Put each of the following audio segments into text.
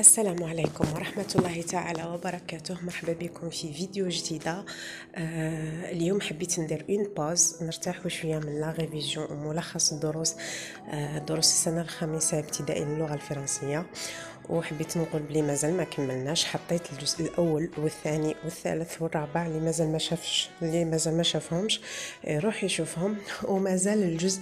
السلام عليكم ورحمة الله تعالى وبركاته. مرحبا بكم في فيديو جديدة. اليوم حبيت ندير اون باوز نرتاح شوية من لا ريفيزيون وملخص الدروس دروس السنة الخامسة ابتدائي للغة الفرنسية. وحبيت نقول بلي مازال ما كملناش، حطيت الجزء الاول والثاني والثالث والرابع اللي مازال ما شافهمش روح يشوفهم. ومازال الجزء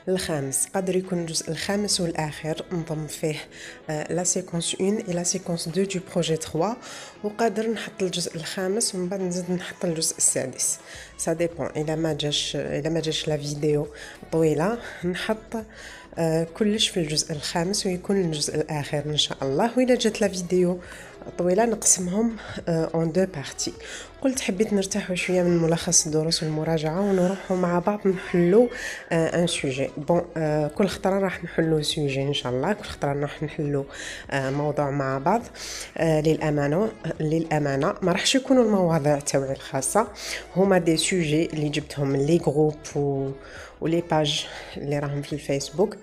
الخامس، قدر يكون الجزء الخامس والاخر نضم فيه لا سيكونس 1 et la séquence 2 du projet 3، وقادر نحط الجزء الخامس ومن بعد نزيد نحط الجزء السادس. سا ديبون، الا ما جاش لا فيديو طويله نحط كلش في الجزء الخامس ويكون الجزء الاخر ان شاء الله. واذا جات لا فيديو طويله نقسمهم اون دو بارتي. قلت حبيت نرتاحوا شويه من ملخص الدروس والمراجعه ونروحوا مع بعض نحلوا ان سوجي. بون كل خطره راح نحلوا سوجي ان شاء الله، كل خطره راح نحلوا موضوع مع بعض. للامانه ما راحش يكونوا المواضيع تاوعي الخاصه، هما دي سوجي اللي جبتهم من لي جروب ولي باج اللي راهم في الفيسبوك.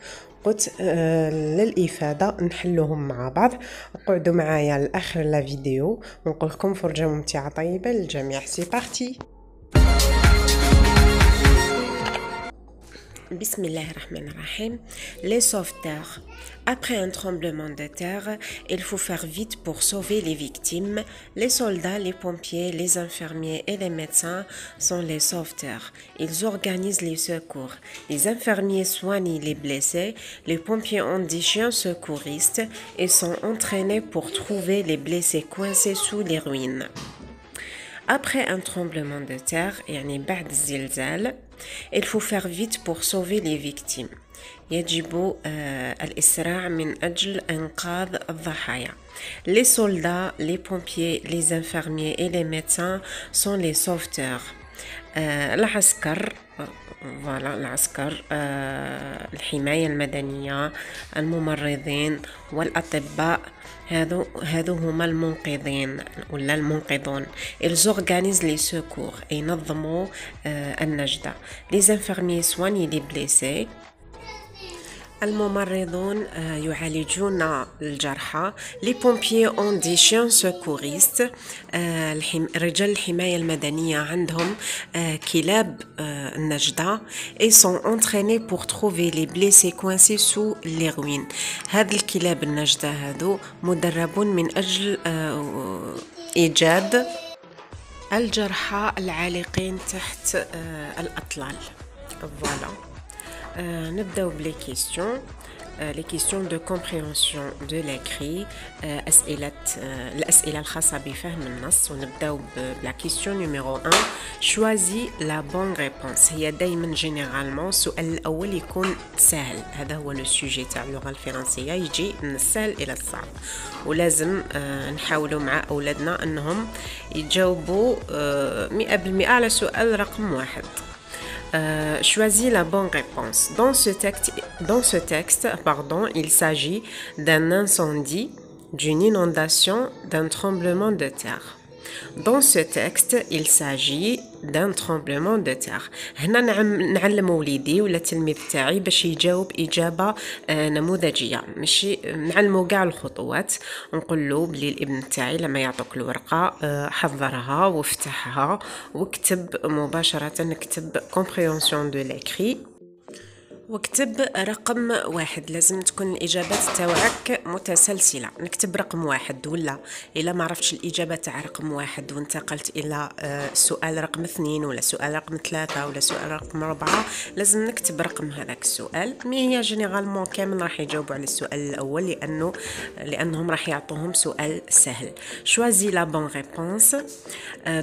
قلت للإفادة نحلوهم مع بعض. قعدوا معايا لآخر لا فيديو ونقول لكم فرجة ممتعة طيبة للجميع. سي بارتي. بسم الله الرحمن الرحيم. Les sauveteurs. Après un tremblement de terre, il faut faire vite pour sauver les victimes. Les soldats, les pompiers, les infirmiers et les médecins sont les sauveteurs. Ils organisent les secours. Les infirmiers soignent les blessés. Les pompiers ont des chiens secouristes et sont entraînés pour trouver les blessés coincés sous les ruines. Après un tremblement de terre, يعني بعد الزلزال، il faut faire vite pour sauver les victimes. يجب الإسراع من أجل إنقاذ الضحايا. Les soldats, les pompiers, les infirmiers et les médecins sont les sauveteurs. العسكر، العسكر، الحماية المدنية، الممرضين والأطباء هذو هما المنقذين ولا المنقذون. ils organisent les secours، ينظموا النجدة. les infirmiers soignent les blessés، الممرضون يعالجون الجرحى. les pompiers ont des chiens secouristes، رجال الحماية المدنية عندهم كلاب النجدة. et sont entraînés pour trouver les blessés coincés sous les ruines. هذه الكلاب النجدة هذو مدربون من أجل إيجاد الجرحى العالقين تحت الأطلال. فوالا. نبداو بلي كيستيون، les questions de compréhension de l'écrit، الأسئلة الخاصة بفهم النص. ونبداو بلا كيستيون نيميرو 1. choisis la bonne réponse. هي دايما جينيرالمون السؤال الأول يكون سهل، هذا هو لو سوجي تاع اللغة الفرنسية، يجي من السهل إلى الصعب. ولازم نحاولوا مع أولادنا أنهم يجاوبوا 100% على سؤال رقم 1. choisis la bonne réponse. Dans ce texte, il s'agit d'un incendie, d'une inondation, d'un tremblement de terre. Dans ce texte, il s'agit d'un tremblement de terre. هنا نعلم وليدي ولا التلميذ تاعي باش يجاوب إجابة نموذجية، ماشي نعلمو كاع الخطوات. نقول له بلي الابن تاعي لما يعطوك الورقة حضرها وافتحها واكتب مباشرة، اكتب compréhension de l'écrit واكتب رقم 1. لازم تكون الإجابات تاوعك متسلسلة. نكتب رقم 1، ولا إلا ما عرفتش الإجابة تاع رقم 1 وانتقلت إلى سؤال رقم 2 ولا سؤال رقم 3 ولا سؤال رقم 4، لازم نكتب رقم هذاك السؤال. هي جينيرالمون كامل راح يجاوبوا على السؤال الأول لأنهم راح يعطوهم سؤال سهل. choisis la bonne réponse.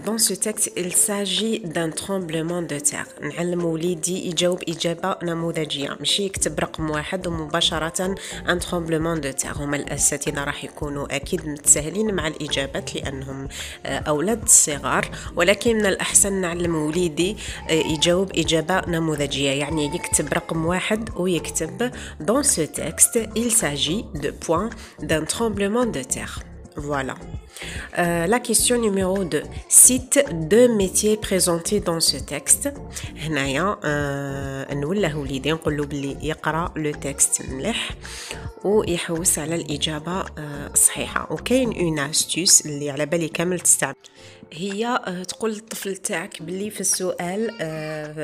Dans ce texte, il s'agit d'un tremblement de terre. نعلم وليدي يجاوب إجابة نموذجية، ماشي يكتب رقم 1 ومباشرة ان tremblement de terre. هما الأساتذة راح يكونوا أكيد متساهلين مع الإجابات لأنهم أولاد صغار، ولكن من الأحسن نعلم وليدي يجاوب إجابة نموذجية، يعني يكتب رقم 1 ويكتب dans ce texte il s'agit de point d'un tremblement de terre. Voilà. La question numéro 2. Cite deux métiers présentés dans ce texte. هنايا نوله وليدي نقولو بلي يقرا لو تكست مليح ويحوس على الإجابة الصحيحة. وكاين اون استوس اللي على بالي كامل تستعمل، هي تقول للطفل تاعك بلي في السؤال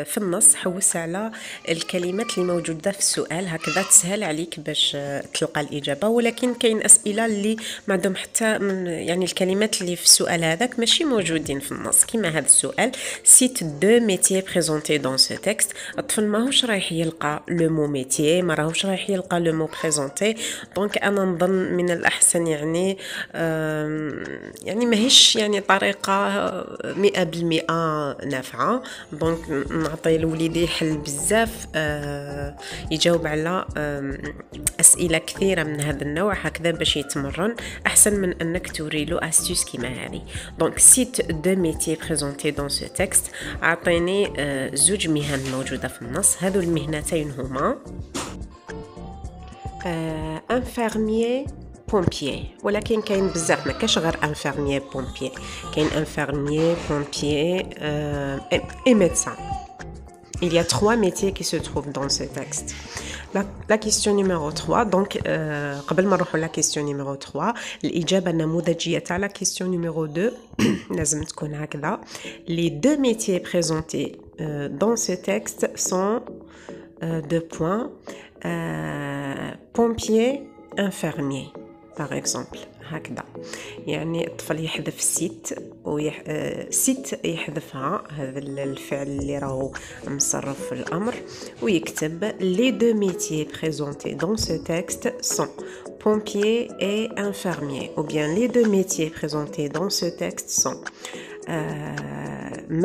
في النص حوس على الكلمات اللي موجودة في السؤال، هكذا تسهل عليك باش تلقى الإجابة. ولكن كاين أسئلة اللي ما عندهم حتى يعني الكلمات اللي في السؤال هذاك ماشي موجودين في النص، كيما هذا السؤال سيت دو ميتيي بريزونتي دون سو تكست. الطفل ماهوش رايح يلقى لو مو ميتيي، ما راهوش رايح يلقى لو مو بريزونتي. دونك انا نظن من الاحسن يعني ماهيش يعني طريقه 100% نافعه. دونك نعطي لوليدي يحل بزاف، يجاوب على اسئله كثيره من هذا النوع هكذا باش يتمرن احسن من انك توري له استوس كيما هذه. دونك سيت دو ميتيي بريزونتي دون سو تكست. اعطيني زوج مهن موجوده في النص، هذو المهنتين هما انفيرميي بومبيي، ولكن كاين بزاف، ما كاش غير انفيرميي بومبيي، كاين انفيرميي بومبيي et médecin. Il y a trois métiers qui se trouvent dans ce texte. La question numéro 3. Donc قبل ما نروحوا la question numéro 3 الإجابة النموذجية تاع la question numéro 2 لازم تكون هكذا. Les deux métiers présentés dans ce texte sont deux points pompier infirmier par exemple. هكذا يعني الطفل يحذف سيت سيت يحذفها، هذا الفعل اللي راهو مصرف في الأمر، ويكتب les deux métiers présentés dans ce texte sont pompier et infirmier. Ou bien les deux métiers présentés dans ce texte sont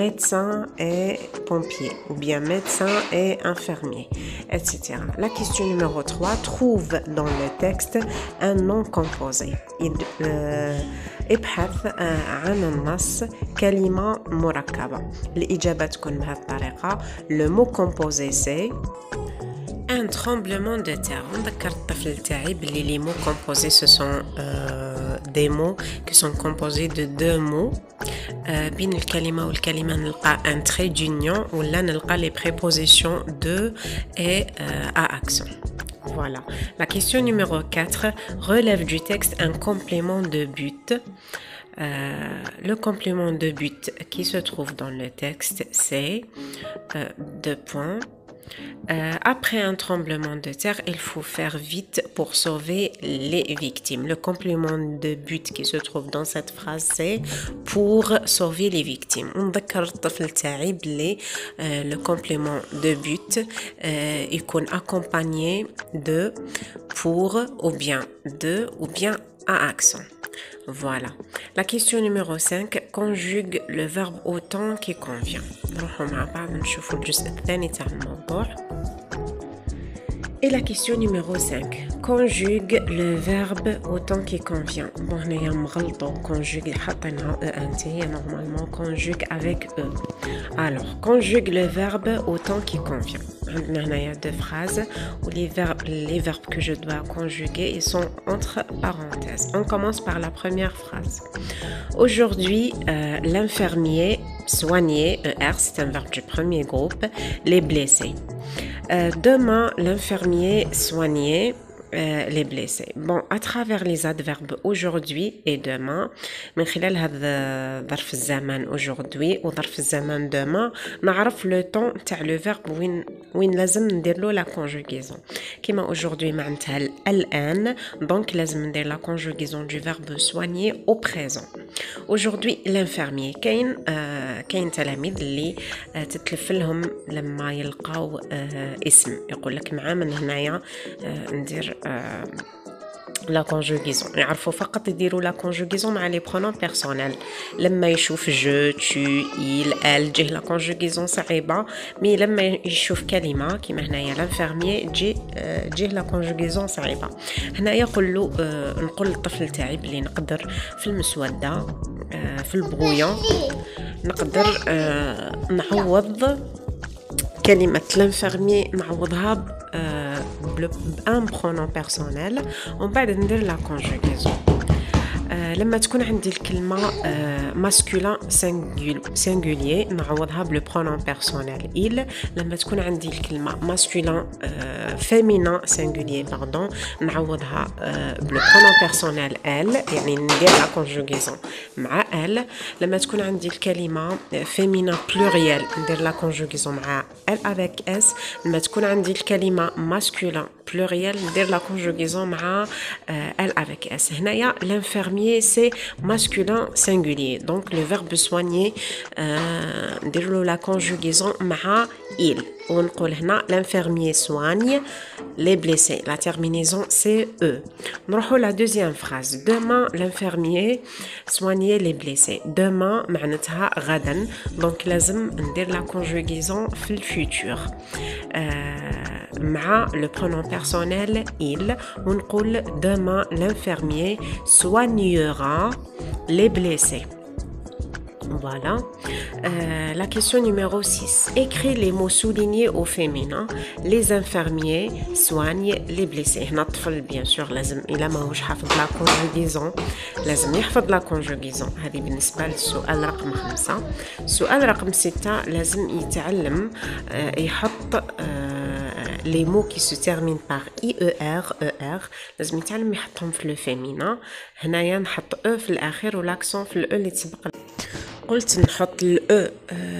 médecin et pompier, ou bien médecin et infirmier, etc. La question numéro 3. Trouve dans le texte un nom composé. ابحث عن النص كلمة مركبة. الإجابة تكون بهذه الطريقة. Le mot composé c'est un tremblement de terre. نذكر الطفل تاعي بلي les mots composés ce sont des mots qui sont composés de deux mots. بين الكلمة والكلمة نلقى un trait d'union ولا نلقى les prépositions de et à accent. Voilà. La question numéro 4. Relève du texte un complément de but. Le complément de but qui se trouve dans le texte, c'est deux points. Après un tremblement de terre, il faut faire vite pour sauver les victimes. Le complément de but qui se trouve dans cette phrase, c'est pour sauver les victimes. نذكر الطفل تاعي بلي le complément de but يكون accompagné de, pour, ou bien à accent. Voilà. La question numéro 5. Conjugue le verbe au temps qui convient. نروحوا مع بعض نشوفوا الجزء الثاني تاع الموضوع. Et la question numéro 5. Conjugue le verbe au temps qui convient. Bon, هنايا مغلطوا conjugue حاطينها ENT, normalement conjugue avec E. Alors, conjugue le verbe au temps qui convient. عندنا هنايا deux phrases où les verbes que je dois conjuguer ils sont entre parenthèses. On commence par la première phrase. Aujourd'hui, l'infirmier soignait, ER, c'est un verbe du premier groupe, les blessés. Demain, l'infirmier soignait les blessés. Bon, à travers les adverbes aujourd'hui et demain, من خلال هذا ظرف الزمان aujourd'hui وظرف الزمان demain نعرف le temps تاع le verbe وين لازم ندير له la conjugaison. كما aujourd'hui معناتها الآن، donc لازم ندير la conjugaison du verbe soigner au présent. Aujourd'hui l'infirmier. كاين تلاميذ اللي تتلف لهم لما يلقاو اسم يقول لك مع من هنايا ندير لا conjugaison. يعرفوا فقط يديروا لا conjugaison مع لي برونون بيرسونيل. لما يشوف جو tu il elle جيه لا conjugaison صعيبه، مي لما يشوف كلمه كيما هنايا لانفيرميي جيه لا conjugaison صعيبه. هنايا نقول للطفل تاعي بلي نقدر في المسوده في البغويون نقدر نعوض كلمة l'infirmier نعوضها بان برونون بيرسونيل ومن بعد ندير لا conjugaison. لما تكون عندي الكلمة masculin singulier نعوضها بلو pronom personnel il. لما تكون عندي الكلمة masculin féminin singulier pardon نعوضها بلو pronom personnel elle يعني ندير لا conjugaison مع elle. لما تكون عندي الكلمة féminin pluriel ندير لا conjugaison مع elle avec s. لما تكون عندي الكلمة masculin pluriel ندير la conjugaison مع elle avec s. هنايا l'infirmier c'est masculin singulier donc le verbe soigner ندير له la conjugaison مع il ونقول هنا l'infirmier soigne les blessés. La terminaison c'est e. نروحوا la deuxième phrase. Demain l'infirmier soignait les blessés. Demain معناتها غدا donc لازم ندير la conjugaison في الفيتور مع le pronom personnel il ونقول demain l'infirmier soignera les blessés. Voilà. La question numéro 6. Écris les mots soulignés au féminin. Les infirmiers soignent les blessés. هنا الطفل bien sûr لازم إلا ما هوش حافظ la conjugaison لازم يحفظ la conjugaison. هذه بالنسبة للسؤال رقم 5. السؤال رقم 6 لازم يتعلم يحط les mots qui se terminent par IER, ER لازم يتعلم يحطهم في le féminin. هنايا نحط E في الأخير والأكسون في الأو اللي تسبق. قلت نحط الأو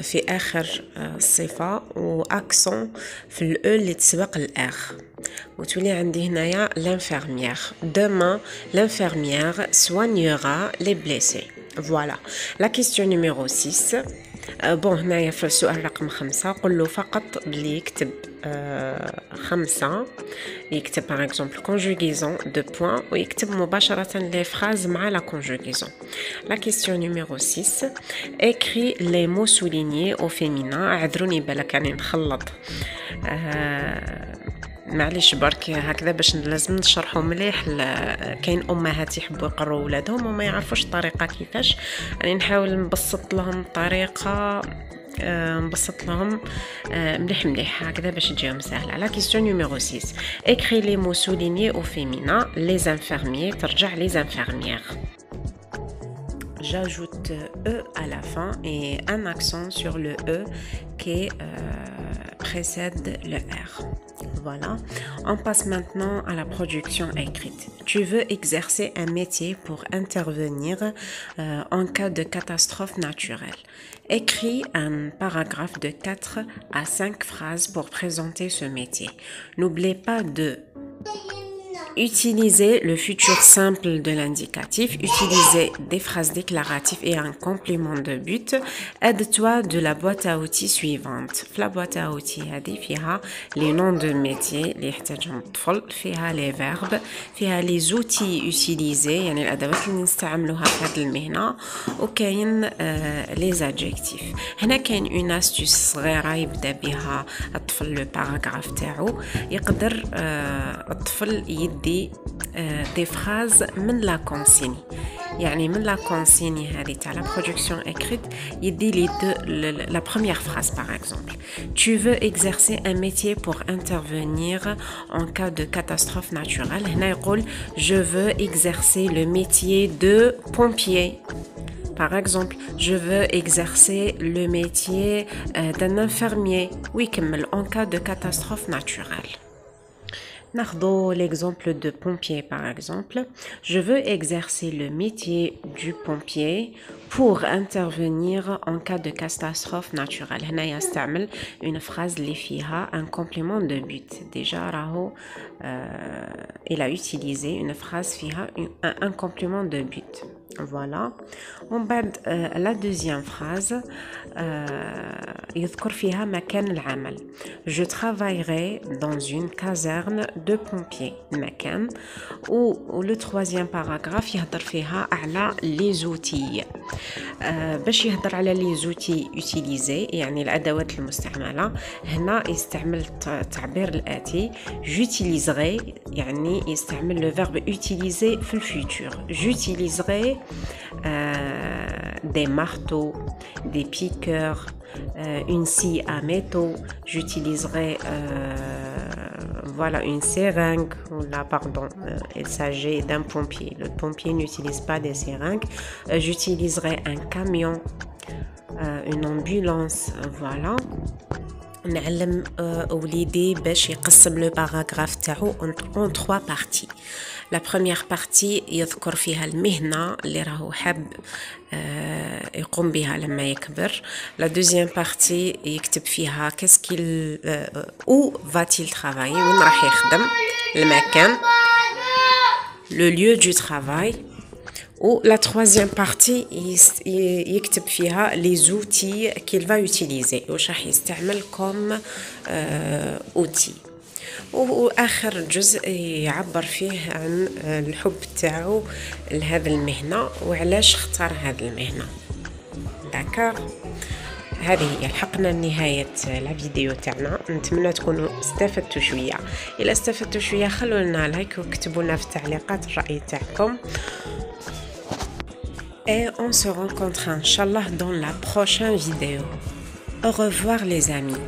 في آخر الصفة وأكسون في الأو اللي تسبق الأغ وتولي عندي هنايا l'infirmière. Demain l'infirmière soignera les blessés. Voilà. La question numéro 6. بون هنايا في السؤال رقم 5 قل له فقط بلي يكتب 5 يكتب par exemple conjugaison de points ويكتب مباشرة les phrases مع la conjugaison. La question numéro 6. Écris les mots soulignés au féminin. اعذروني بالك يعني نخلط معليش برك هكذا باش لازم نشرحوا مليح. كاين امهات يحبوا يقروا ولادهم وما يعرفوش الطريقه كيفاش يعني نحاول نبسط لهم الطريقه نبسط لهم مليح هكذا باش تجيهم سهله. لا كيستيون نيميرو 6. écris les mots soulignés au féminin. les infirmiers ترجع les infirmières. J'ajoute E à la fin et un accent sur le E qui précède le R. Voilà. On passe maintenant à la production écrite. Tu veux exercer un métier pour intervenir en cas de catastrophe naturelle. Écris un paragraphe de 4 à 5 phrases pour présenter ce métier. N'oublie pas de utiliser le futur simple de l'indicatif, utiliser des phrases déclaratives et un complément de but. Aide-toi de la boîte à outils suivante. La boîte à outils هذه فيها les noms de métiers اللي يحتاجهم الطفل، فيها les verbes، فيها les outils utilisés يعني الأدوات اللي نستعملوها في هذه المهنة، وكاين les adjectifs. هنا كاين une astuce صغيرة يبدأ بها الطفل لو باراغراف تاعو. يقدر الطفل يدي des phrases من la consigne يعني من la consigne هذه تاع la production écrite يدي لي la première phrase par exemple. Tu veux exercer un métier pour intervenir en cas de catastrophe naturelle. هنا يقول je veux exercer le métier de pompier. Par exemple, je veux exercer le métier d'un infirmier. ويكمل en cas de catastrophe naturelle. Nardons l'exemple de pompier par exemple. Je veux exercer le métier du pompier pour intervenir en cas de catastrophe naturelle. هنا يستعمل une phrase اللي فيها un complément de but. Déjà راهو il a utilisé une phrase فيها un complément de but. Voilà. ومن بعد la deuxième phrase يذكر فيها مكان العمل. Je travaillerai dans une caserne de pompiers. مكان. و le troisième paragraphe يهضر فيها على les outils. باش يهضر على les outils utilisés يعني الأدوات المستعملة. هنا يستعمل التعبير الآتي j'utiliserai يعني يستعمل le verbe utiliser في الفيتور. J'utiliserai des marteaux, des piqueurs, une scie à métaux. J'utiliserai voilà une seringue, ou là pardon, il s'agit d'un pompier. Le pompier n'utilise pas des seringues. J'utiliserai un camion, une ambulance, voilà. نعلم وليدي باش يقسم لو باراغراف تاعو en 3 parties. La première partie يذكر فيها المهنة اللي راهو حاب يقوم بها لما يكبر. La deuxième partie يكتب فيها qu'est-ce qu'il où va-t-il travailler, وين راح يخدم المكان, le lieu du travail. Ou la troisième partie يكتب فيها les outils qu'il va utiliser واش راح يستعمل comme outils. واخر جزء يعبر فيه عن الحب تاعو لهذه المهنه وعلاش اختار هذه المهنه. داكار، هذه هي لحقنا لنهاية الفيديو تاعنا. نتمنى تكونوا استفدتوا شويه. الا استفدتوا شويه خلوا لنا لايك وكتبوا لنا في التعليقات الراي تاعكم. Et on se rencontre Inch'Allah dans la prochaine vidéo. Au revoir les amis.